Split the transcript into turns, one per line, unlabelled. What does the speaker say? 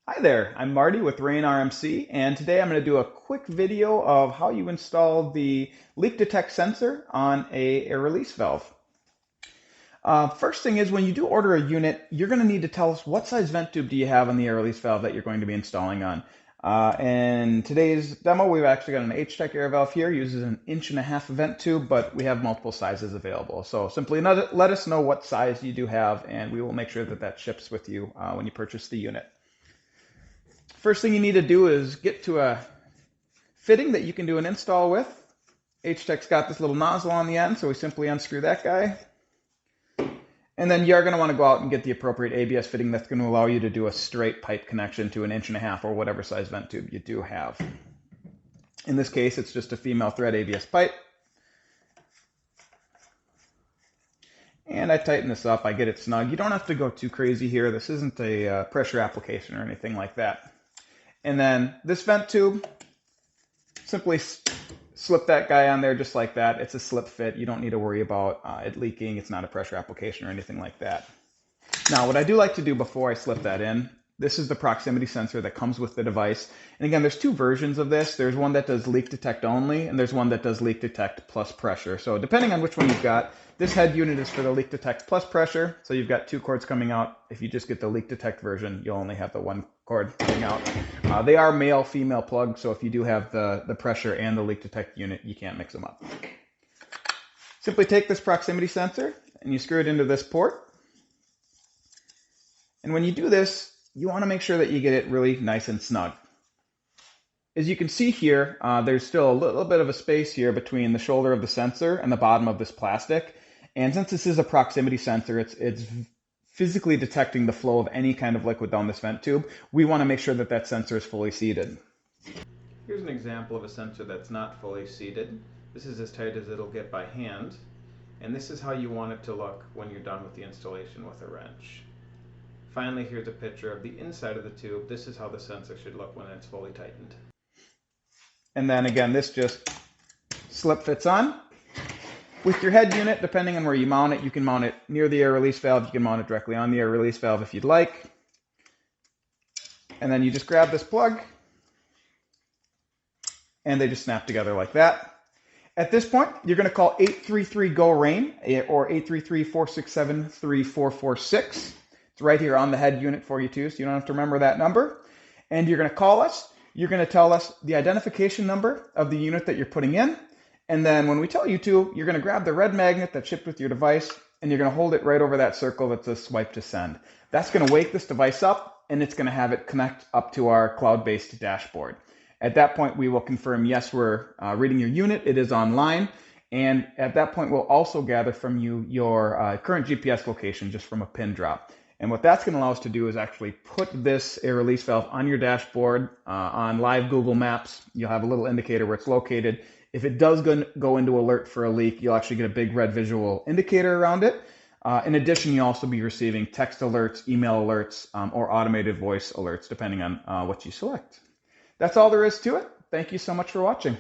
Hi there, I'm Marty with ReignRMC, and today I'm going to do a quick video of how you install the leak detect sensor on a air release valve. First thing is, when you do order a unit, you're going to need to tell us what size vent tube do you have on the air release valve that you're going to be installing on. In today's demo, we've actually got an H-Tech air valve here, uses an 1.5" vent tube, but we have multiple sizes available. So simply let us know what size you do have, and we will make sure that that ships with you when you purchase the unit. First thing you need to do is get to a fitting that you can do an install with. H-Tech's got this little nozzle on the end, so we simply unscrew that guy. And then you're going to want to go out and get the appropriate ABS fitting that's going to allow you to do a straight pipe connection to an 1.5" or whatever size vent tube you do have. In this case, it's just a female thread ABS pipe. And I tighten this up, I get it snug. You don't have to go too crazy here. This isn't a pressure application or anything like that. And then this vent tube, simply slip that guy on there just like that. It's a slip fit. You don't need to worry about it leaking. It's not a pressure application or anything like that. Now, what I do like to do before I slip that in, this is the proximity sensor that comes with the device. And again, there's two versions of this. There's one that does leak detect only, and there's one that does leak detect plus pressure. So depending on which one you've got, this head unit is for the leak detect plus pressure. So you've got two cords coming out. If you just get the leak detect version, you'll only have the one cord coming out. They are male-female plugs, so if you do have the pressure and the leak detect unit, you can't mix them up. Simply take this proximity sensor and you screw it into this port. And when you do this, you want to make sure that you get it really nice and snug. As you can see here, there's still a little bit of a space here between the shoulder of the sensor and the bottom of this plastic. And since this is a proximity sensor, it's physically detecting the flow of any kind of liquid down this vent tube. We want to make sure that that sensor is fully seated. Here's an example of a sensor that's not fully seated. This is as tight as it'll get by hand. And this is how you want it to look when you're done with the installation with a wrench. Finally, here's a picture of the inside of the tube. This is how the sensor should look when it's fully tightened. And then again, this just slip fits on. With your head unit, depending on where you mount it, you can mount it near the air release valve. You can mount it directly on the air release valve if you'd like. And then you just grab this plug, and they just snap together like that. At this point, you're going to call 833-GO-REIGN or 833-467-3446. It's right here on the head unit for you too, so you don't have to remember that number. And you're going to call us. You're going to tell us the identification number of the unit that you're putting in. And then when we tell you to, you're going to grab the red magnet that's shipped with your device, and you're going to hold it right over that circle that says swipe to send. That's going to wake this device up, and it's going to have it connect up to our cloud-based dashboard. At that point, we will confirm, yes, we're reading your unit. It is online. And at that point, we'll also gather from you your current GPS location just from a pin drop. And what that's going to allow us to do is actually put this air release valve on your dashboard on live Google Maps. You'll have a little indicator where it's located. If it does go into alert for a leak, you'll actually get a big red visual indicator around it. In addition, you'll also be receiving text alerts, email alerts, or automated voice alerts, depending on what you select. That's all there is to it. Thank you so much for watching.